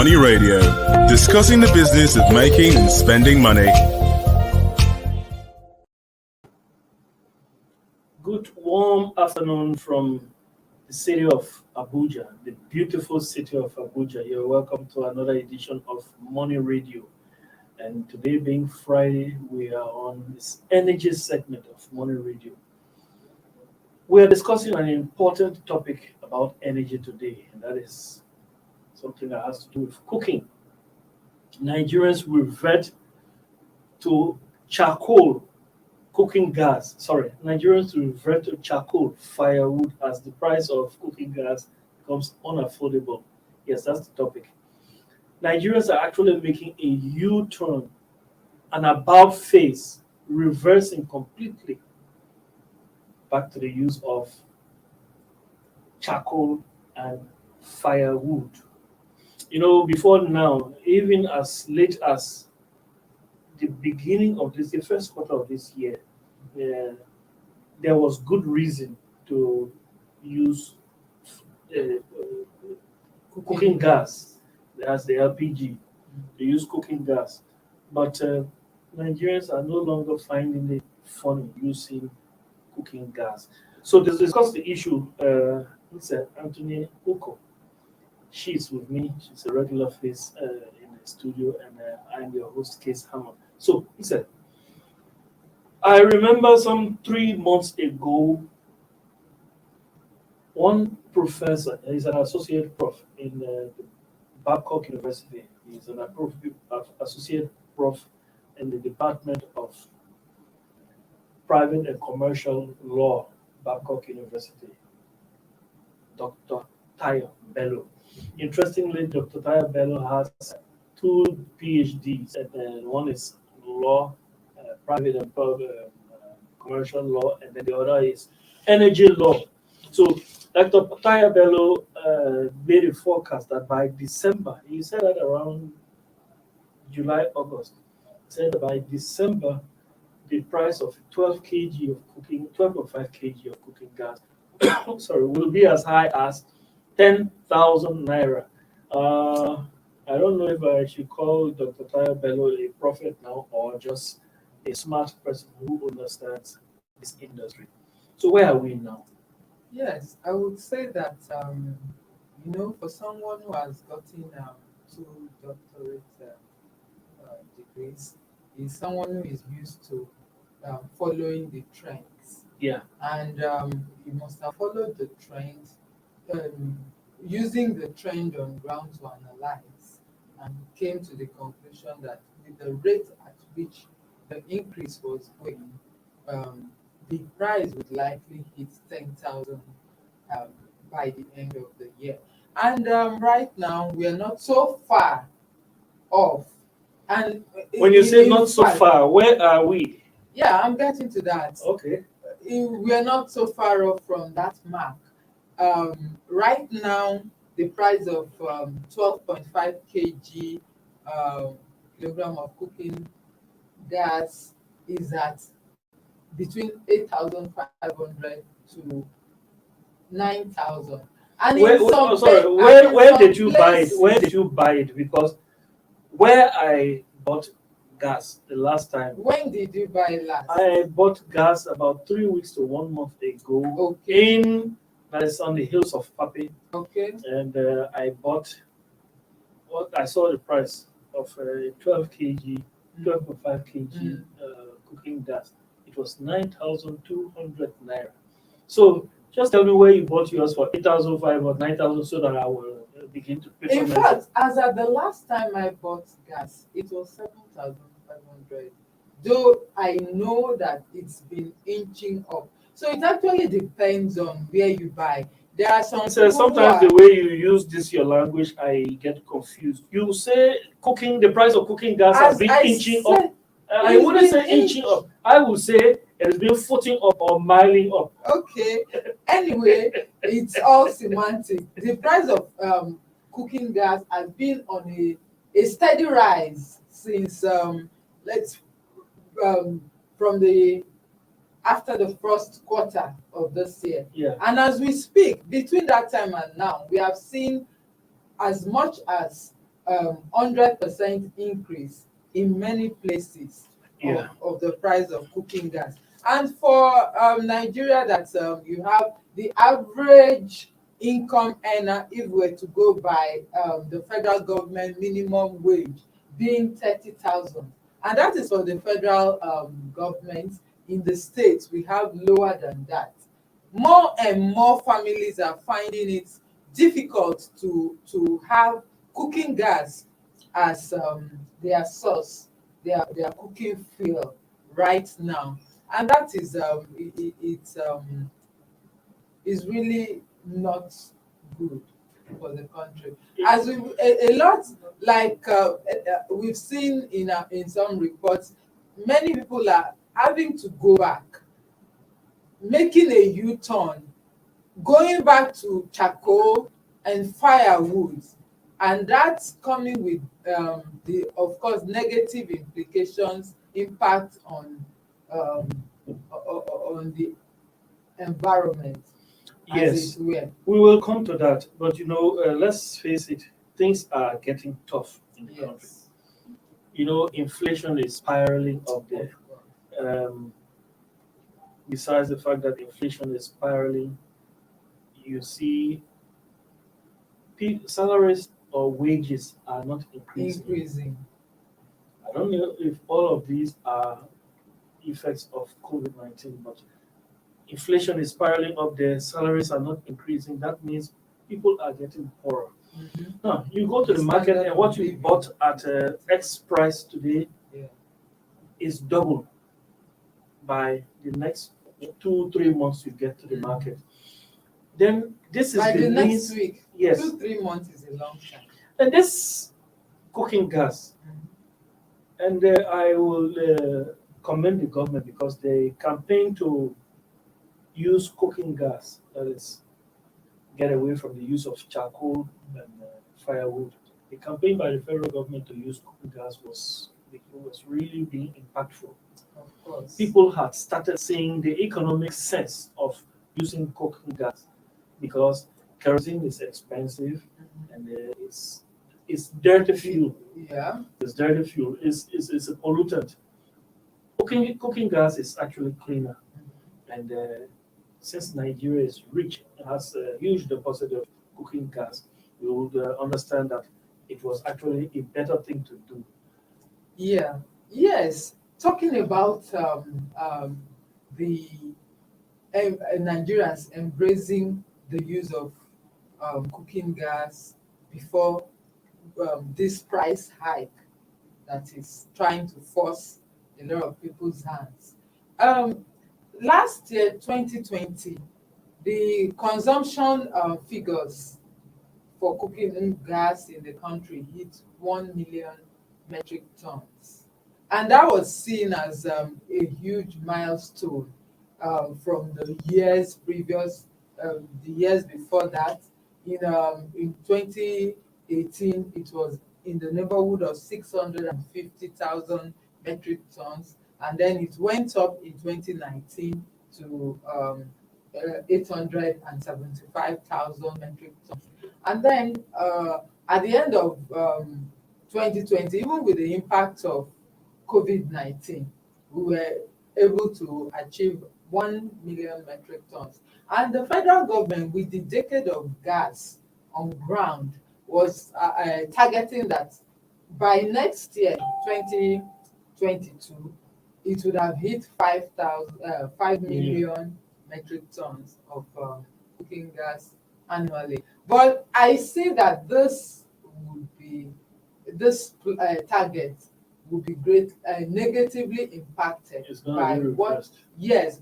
Money Radio, discussing the business of making and spending money. Good warm afternoon from the city of Abuja, the beautiful city of Abuja. You're welcome to another edition of Money Radio. And today being Friday, we are on this energy segment of Money Radio. We are discussing an important topic about energy today, and that is something that has to do with cooking. Nigerians revert to charcoal cooking gas. Nigerians revert to charcoal firewood as the price of cooking gas becomes unaffordable. Yes, that's the topic. Nigerians are actually making a U-turn, an about face, reversing completely back to the use of charcoal and firewood. You know, before now, even as late as the beginning of the first quarter of this year, there was good reason to use cooking gas, as the LPG, to use cooking gas. But Nigerians are no longer finding it funny using cooking gas. So to discuss the issue, Mr. Anthony Oko. She's with me. She's a regular face in the studio, and I'm your host, Case Hammer. So, he said, I remember some 3 months ago, one professor, he's an associate prof in Babcock University. He's an associate prof in the Department of Private and Commercial Law, Babcock University, Dr. Tayo Bello. Interestingly, Dr. Tayo Bello has 2 PhDs, and one is law, private and commercial law, and then the other is energy law. So Dr. Tayo Bello made a forecast that by December, he said that around July, August, he said that by December, the price of 12.5 kg of cooking gas will be as high as 10,000 naira. I don't know if I should call Dr. Tayo Bello a prophet now or just a smart person who understands this industry. So where are we now? Yes, I would say that, for someone who has gotten 2 doctorate degrees, is someone who is used to following the trends. Yeah. And he must have followed the trend, using the trend on ground to analyze, and came to the conclusion that with the rate at which the increase was going, the price would likely hit 10,000 by the end of the year. And right now, we are not so far off. And when you say not so far, where are we? Yeah, I'm getting to that. Okay. We are not so far off from that mark. Right now, the price of 12.5 kg kilogram of cooking gas is at between 8,500 to 9,000. And where did you buy it? Where did you buy it? Because where I bought gas the last time. When did you buy last? I bought gas about 3 weeks to 1 month ago. Okay. That is on the hills of Papi. Okay. And I bought I saw the price of 12.5 kg cooking gas. It was 9,200 naira. So just tell me where you bought yours for 8,500 or 9,000 so that I will begin to pay. In fact, as at the last time I bought gas, it was 7,500. Though I know that it's been inching up. So it actually depends on where you buy. There are some so sometimes the way you use your language, I get confused. You say the price of cooking gas has been inching up. I wouldn't say inching up. I would say it's been footing up or miling up. Okay. Anyway, it's all semantic. The price of cooking gas has been on a steady rise since from the after the first quarter of this year. Yeah. And as we speak, between that time and now, we have seen as much as 100% increase in many places Yeah. of the price of cooking gas. And for Nigeria, that you have the average income earner, if we were to go by the federal government minimum wage, being 30,000, and that is for the federal government. In the states, we have lower than that. More and more families are finding it difficult to have cooking gas as their source, their cooking fuel right now, and that is really not good for the country. As a lot, like we've seen in some reports, many people are having to go back, making a U-turn, going back to charcoal and firewood, and that's coming with the, of course, negative implications, impact um, on the environment. Yes, As it were. we will come to that. But let's face it, things are getting tough in the country. Yes. Inflation is spiraling up there. Of course. Um, Besides the fact that inflation is spiraling, you see salaries or wages are not increasing. Increasing. I don't know if all of these are effects of COVID-19, but inflation is spiraling up there, salaries are not increasing. That means people are getting poorer. Mhm. Now, you go to the market and what you bought at X price today Yeah. is double by the next 2-3 months you get to the market. Then this is By the next means, week, yes, 2-3 months is a long time. and this cooking gas, and I will commend the government because they campaign to use cooking gas, that is, get away from the use of charcoal and firewood. The campaign by the federal government to use cooking gas was really being impactful. Of course. People had started seeing the economic sense of using cooking gas because kerosene is expensive and it's dirty fuel. Yeah. It's dirty fuel. It's a pollutant. Cooking gas is actually cleaner, and since Nigeria is rich and has a huge deposit of cooking gas, we would understand that it was actually a better thing to do. Yeah. Yes. Talking about the Nigerians embracing the use of cooking gas before this price hike that is trying to force a lot of people's hands. Um, Last year, 2020, the consumption figures for cooking gas in the country hit 1 million metric tons. And that was seen as a huge milestone from the years previous, the years before that. In 2018, it was in the neighborhood of 650,000 metric tons. And then it went up in 2019 to 875,000 metric tons. And then at the end of 2020, even with the impact of COVID-19, we were able to achieve 1 million metric tons. And the federal government, with the decade of gas on ground, was targeting that by next year, 2022, it would have hit 5 million metric tons of cooking gas annually. But I see that this target will be negatively impacted It's going by to be reversed.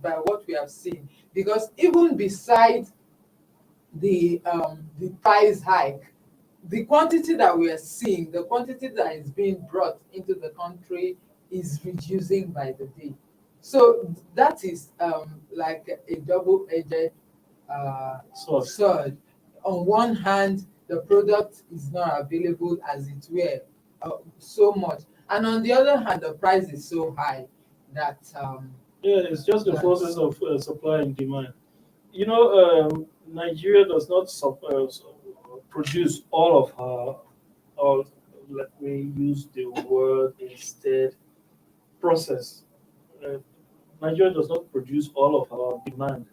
by what we have seen, because even beside the price hike, the quantity that we are seeing, the quantity that is being brought into the country is reducing by the day. So that is like a double-edged sword. On one hand, the product is not available as it were so much, and on the other hand, the price is so high that it's just the process of supply and demand. Nigeria does not produce all let me use the word instead, process. Uh, Nigeria does not produce all of our demand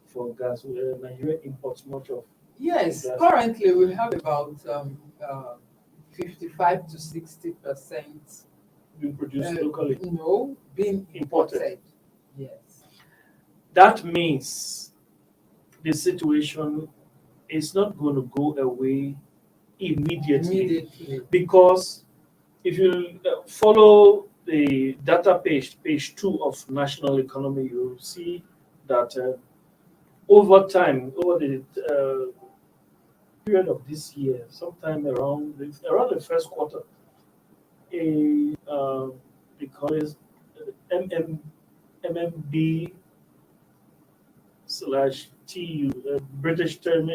for gas. Nigeria imports much of Yes, gas currently we have about 55 to 60% being produced locally, no being imported. imported. Yes. That means the situation is not going to go away immediately Immediately. because if you follow the data page 2 of national economy, you will see that over time, over the period of this year, sometime around the first quarter, a they call it MMB slash TU, British term,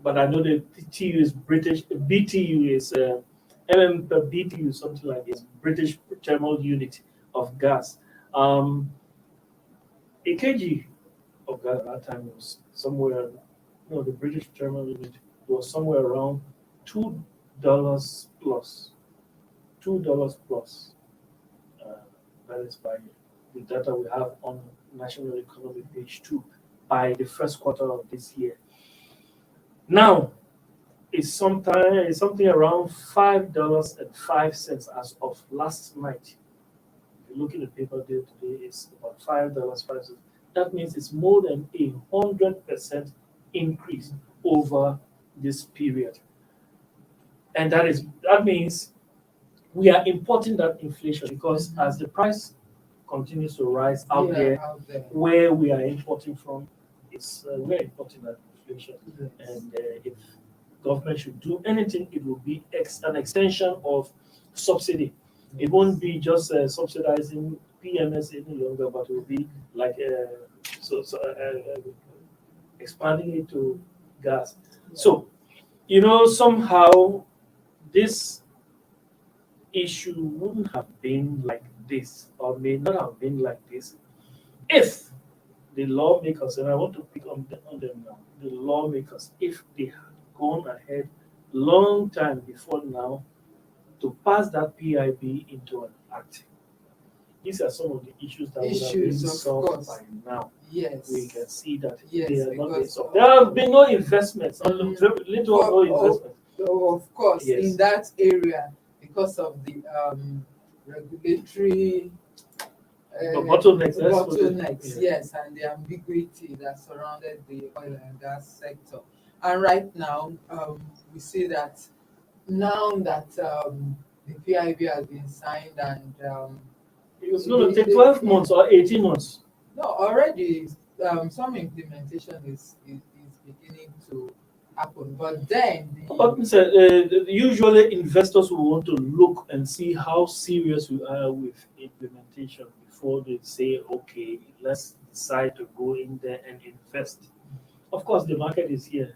but I know the TU is British, BTU is per BTU, something like this, British thermal unit of gas. A kg of gas at that time was somewhere, no, the British thermal unit was somewhere around $2 plus. $2 plus. Uh, that is by the data we have on National Economy page 2 by the first quarter of this year. Now, it's something around $5.05 as of last night. If you look in the paper day today, it's about $5.05. That means it's more than 100% increase over this period. And that means we are importing that inflation because as the price continues to rise out there, where we are importing from, we're importing that inflation. Yes. And if government should do anything, it will be an extension of subsidy. It won't be just subsidizing PMS any longer, but it will be like expanding it to gas. So, somehow this issue wouldn't have been like this, or may not have been like this, if the lawmakers, and I want to pick on them now, the lawmakers, if they had gone ahead long time before now to pass that PIB into an act. These are some of the issues that would have been solved by now. Yes. We can see that Yes, they are not being because solved. There have been no investments, little or no investment. Of course, Yes. in that area, because of the regulatory The bottlenecks, yes, and the ambiguity that surrounded the oil and gas sector. And right now, we see that now that the PIB has been signed and it was going to take 12 months or 18 months. no, already some implementation is beginning to happen. But then usually investors will want to look and see how serious we are with implementation before they say, okay, let's decide to go in there and invest. Of course, the market is here.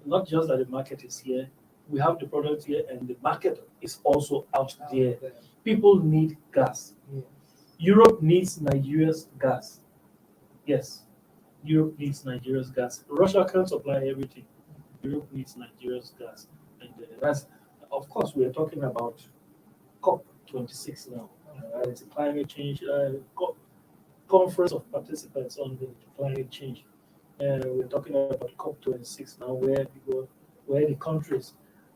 Not just that the market is here, we have the product here, and the market is also out there. People need gas. Yeah. Europe needs Nigeria's gas. Yes, Europe needs Nigeria's gas. Russia can't supply everything. Europe needs Nigeria's gas. And that's, of course, we're talking about COP26 now. It's a climate change conference of participants on the climate change. We're talking about COP26 now, where the countries,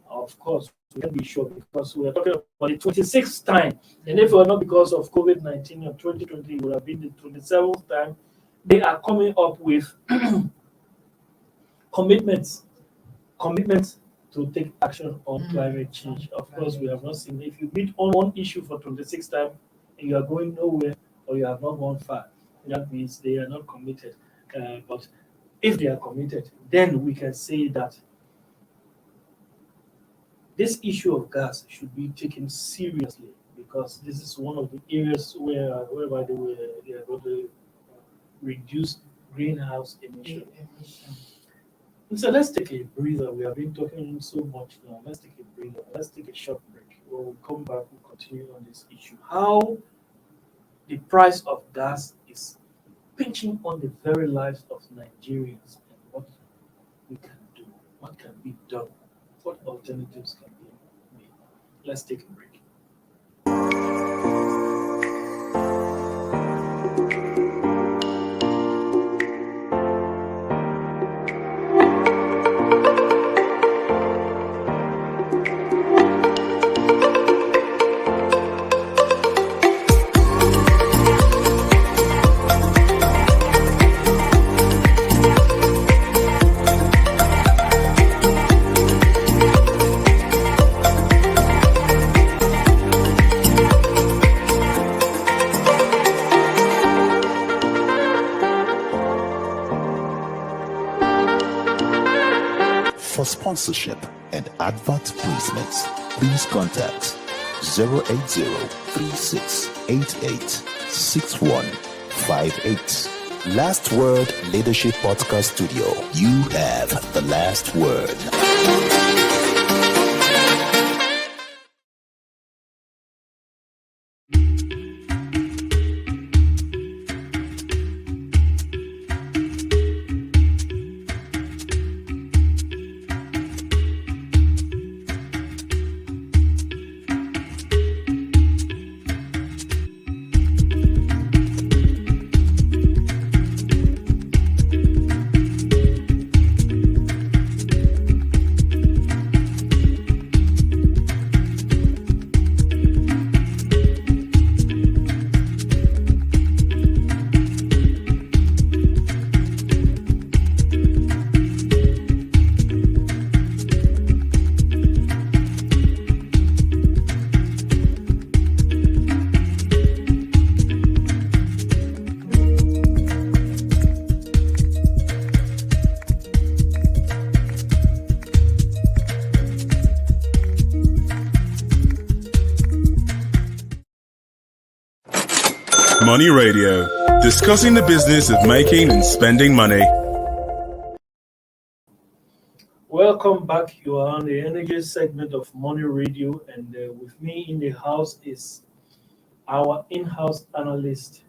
of course, we can be sure because we're talking about the 26th time. And if it were not because of COVID-19 or 2020, it would have been the 27th time. They are coming up with commitments to take action on climate change. Of course, we have not seen, if you meet on one issue for 26 time and you are going nowhere or you have not gone far, that means they are not committed. But if they are committed, then we can say that this issue of gas should be taken seriously because this is one of the areas whereby they are going to reduce greenhouse emission. So let's take a breather. We have been talking so much now. Let's take a breather. Let's take a short break. When we come back, we'll continue on this issue. How the price of gas is pinching on the very lives of Nigerians and what we can do, what can be done What alternatives can be made? Let's take a break. For sponsorship and advert placements, please contact 080-3688-6158. Last Word Leadership Podcast Studio. You have the last word. Money Radio, discussing the business of making and spending money. Welcome back. You are on the energy segment of Money Radio, and with me in the house is our in-house analyst,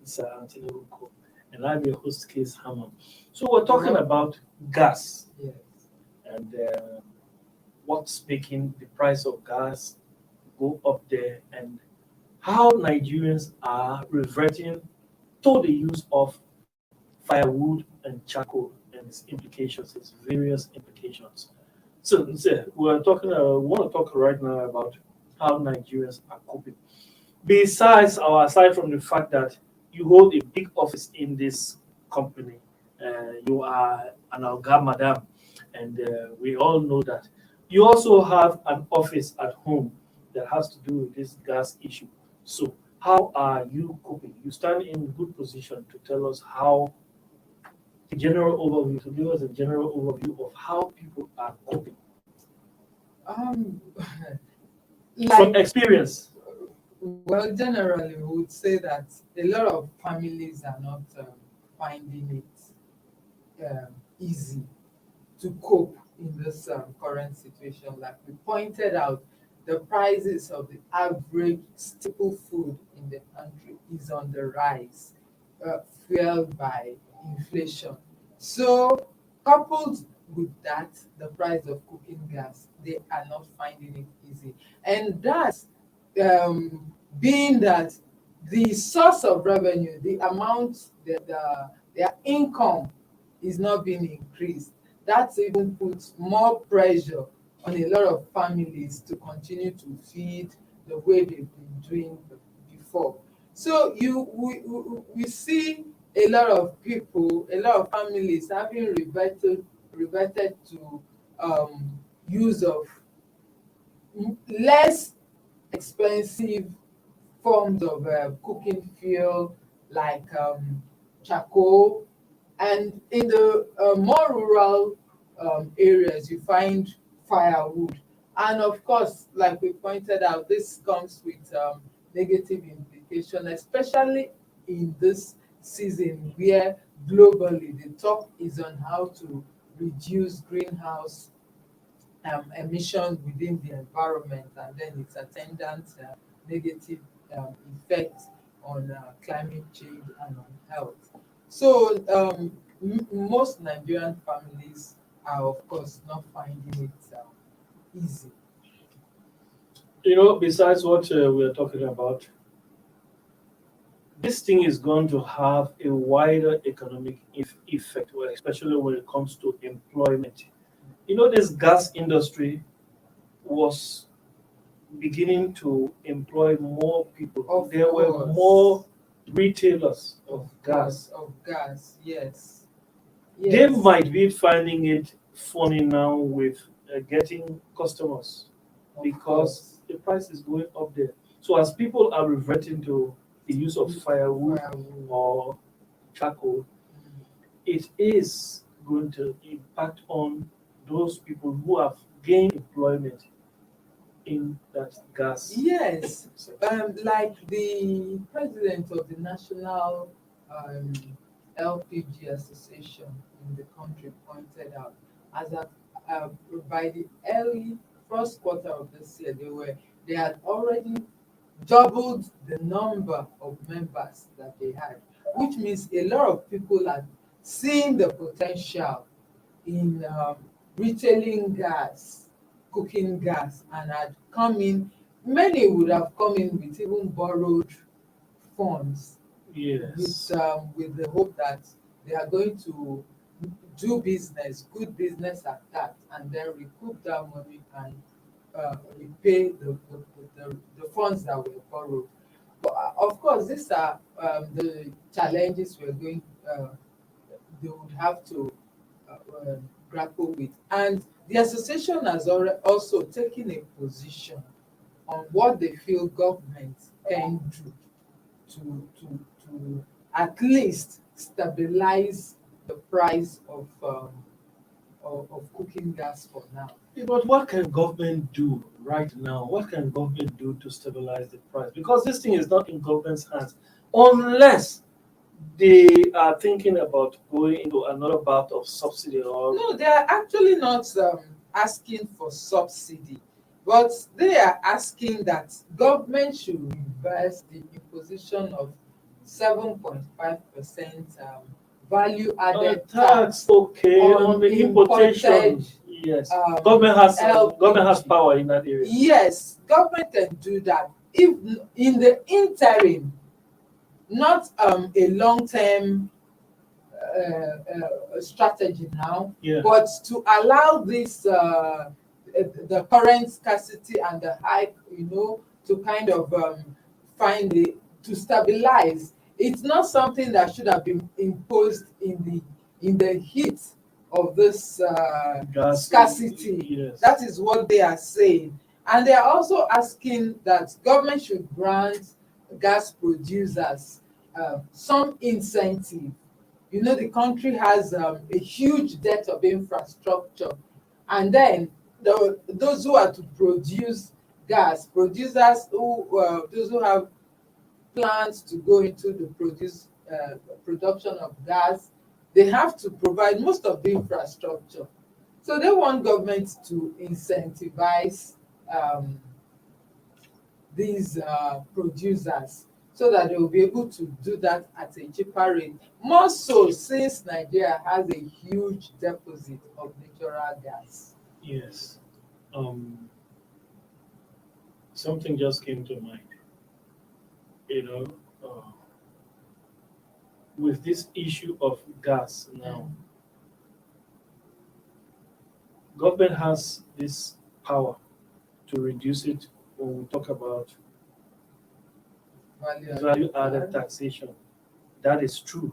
Mr. Anthony Ruko, and I'm your host, Case Hammond. So we're talking about gas Yes. and what's making the price of gas go up there, and how Nigerians are reverting to the use of firewood and charcoal and its implications, its various implications. So we're talking. We want to talk right now about how Nigerians are coping. Aside from the fact that you hold a big office in this company, you are an Alga Madam, and we all know that. You also have an office at home that has to do with this gas issue. So, how are you coping? You stand in good position to tell us how a general overview, to give us a general overview of how people are coping Um, from like, experience. well, generally, we would say that a lot of families are not finding it easy to cope in this current situation. Like we pointed out, the prices of the average staple food in the country is on the rise, fueled by inflation. So, coupled with that, the price of cooking gas, they are not finding it easy. And that's being that the source of revenue, the amount that their income is not being increased, that even puts more pressure on a lot of families to continue to feed the way they've been doing before. So we see a lot of people, a lot of families having reverted to use of less expensive forms of cooking fuel like charcoal, and in the more rural areas you find firewood. And of course, like we pointed out, this comes with negative implication, especially in this season where globally the talk is on how to reduce greenhouse emissions within the environment and then its attendant negative effects on climate change and on health. So most Nigerian families are of course not finding it easy. Besides what we are talking about, this thing is going to have a wider economic effect, well, especially when it comes to employment. This gas industry was beginning to employ more people. Of There were course. more retailers of gas. Of gas, yes. They Yes. might be finding it funny now with getting customers Of because course. the price is going up there. So as people are reverting to the use of firewood Firewood. or charcoal, it is going to impact on those people who have gained employment in that gas. Yes, sector. like the president of the National um, LPG Association in the country pointed out, as that by the early first quarter of this year, they had already doubled the number of members that they had, which means a lot of people are seeing the potential in retailing gas, cooking gas, and had come in. Many would have come in with even borrowed funds Yes. with the hope that they are going to do business, good business at that, and then recoup that money and repay the funds that were borrowed. But of course, these are the challenges they would have to grapple with. And the association has also taken a position on what they feel government can do to at least stabilize the price of cooking gas for now. But what can government do right now? What can government do to stabilize the price? Because this thing is not in government's hands, unless they are thinking about going into another bout of subsidy or No, they are actually not asking for subsidy, but they are asking that government should reverse the imposition of 7.5% value added tax. Okay, on on the importation. imported, Yes, um, government has LPG. power in that area. Yes, government can do that if in the interim, not a long-term strategy now, Yeah. but to allow this the current scarcity and the hype, to kind of find the to stabilize. It's not something that should have been imposed in the heat of this Gas. scarcity. Yes. That is what they are saying, and they are also asking that government should grant gas producers some incentive. The country has a huge debt of infrastructure, and then those who are to produce gas, producers those who have plans to go into the production of gas, they have to provide most of the infrastructure. So they want government to incentivize these producers so that they will be able to do that at a cheaper rate. More so since Nigeria has a huge deposit of natural gas. Yes. Something just came to mind. You know, uh, with this issue of gas now, government has this power to reduce it when we talk about value added taxation. That is true.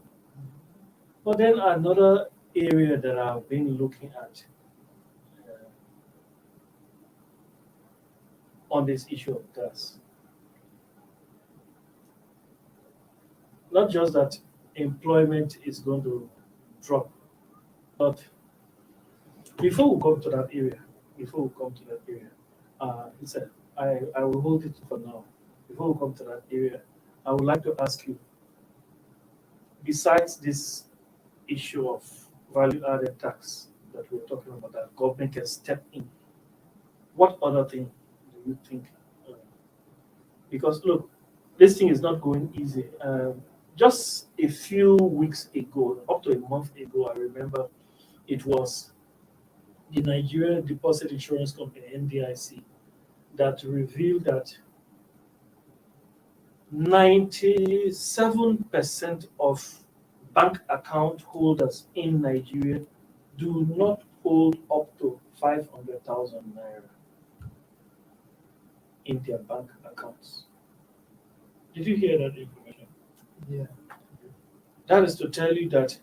But then another area that I've been looking at on this issue of gas, not just that employment is going to drop, but before we come to that area, it's I will hold it for now. Before we come to that area, I would like to ask you, besides this issue of value added tax that we're talking about, that government can step in, what other thing do you think? uh, Because look, this thing is not going easy. Just a few weeks ago, up to a month ago, I remember it was the Nigerian Deposit Insurance Company, NDIC, that revealed that 97% of bank account holders in Nigeria do not hold up to 500,000 naira in their bank accounts. Did you hear that information? Yeah. That is to tell you that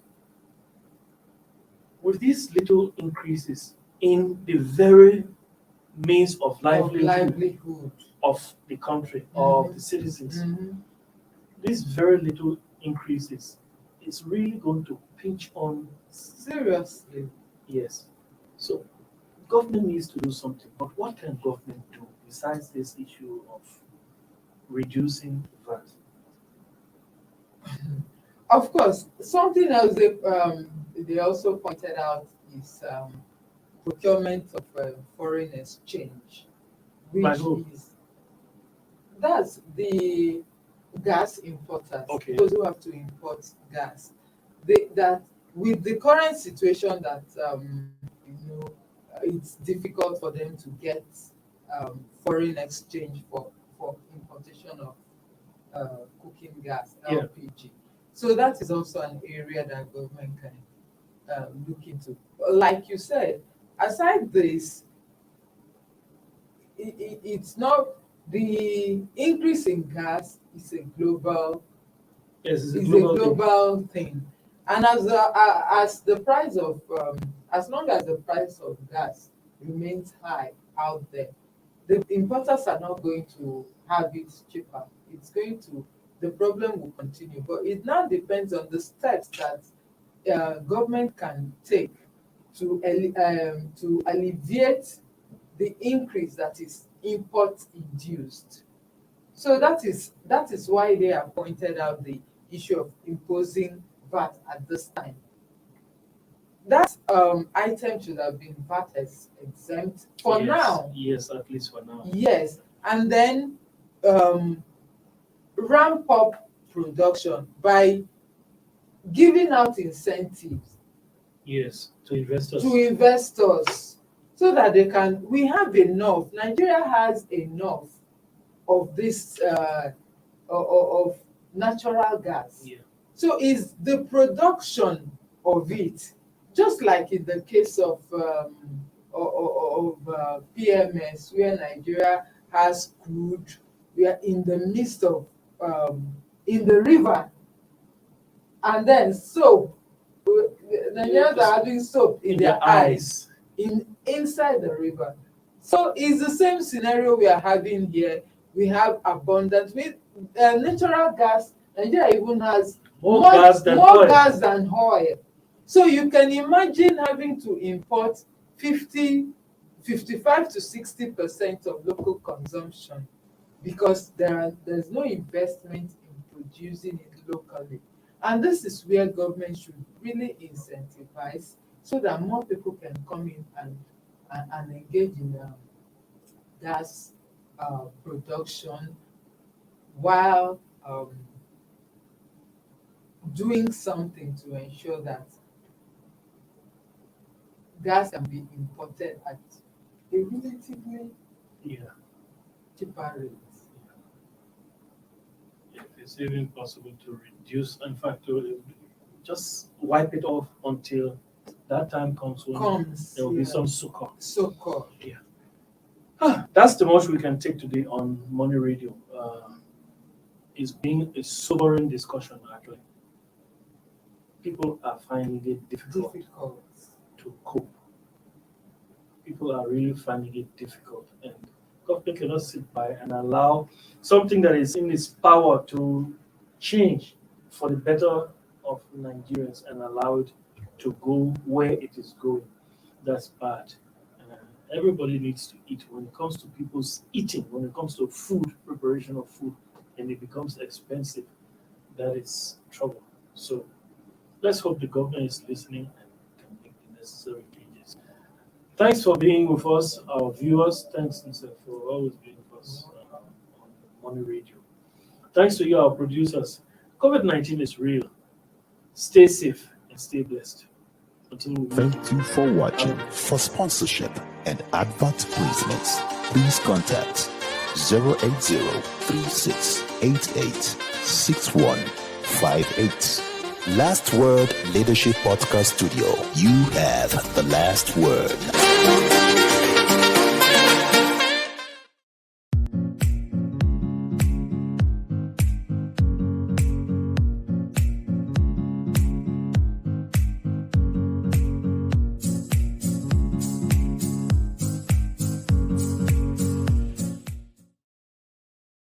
with these little increases in the very means of Of livelihood livelihood. of the country or of Mhm. the citizens, Mhm. these very little increases is really going to pinch on. Seriously. Yes. So government needs to do something. But what can government do besides this issue of reducing VAT? Of course, something else they also pointed out is procurement of foreign exchange, By which who? that's the gas importers, Okay. those who have to import gas. That with the current situation that it's difficult for them to get foreign exchange for importation of cooking gas, Yeah. LPG. So that is also an area that government can look into. Like you said, aside this, it's not the increase in gas is a global Yes, it's a is a global thing. global thing, and as the price of as long as the price of gas remains high out there, the importers are not going to have it cheaper. It's going to the problem will continue, but it now depends on the steps that government can take to alleviate the increase that is import induced. So that is why they have pointed out the issue of imposing VAT at this time. That item should have been VAT exempt for Yes, now. yes, at least for now. Yes, and then um, ramp up production by giving out incentives Yes, to investors. to investors so that they can. We have enough. Nigeria has enough of this of natural gas. Yeah. So is the production of it, just like in the case of PMS, where Nigeria has crude, we are in the midst of in the river, and then soap. Nigerians are having soap in their eyes inside the river. So it's the same scenario we are having here. We have abundance with natural gas. Nigeria even has More gas than oil. gas than oil. So you can imagine having to import 55 to 60% of local consumption because there's no investment in producing it locally. And this is where government should really incentivize so that more people can come in and engage in gas production while doing something to ensure that gas can be imported at a relatively Yeah. cheaper rate. If it's even possible to reduce, in fact, to just wipe it off until that time comes when there will be some succor. So-called. That's the much we can take today on Money Radio. It's been a sobering discussion, actually. People are finding it difficult to cope. People are really finding it difficult, and government cannot sit by and allow something that is in its power to change for the better of Nigerians and allow it to go where it is going. That's bad. Uh, Everybody needs to eat. When it comes to people's eating, when it comes to food, preparation of food, and it becomes expensive, that is trouble. So let's hope the government is listening and can make the necessary changes. Thanks for being with us, our viewers. Thanks, Lisa, for always being with us on Money Radio. Thanks to you, our producers. COVID-19 is real. Stay safe and stay blessed. continue. Thank you for watching. For sponsorship and advert placements, please contact 080-3688-6158. Last Word Leadership Podcast Studio. You have the last word.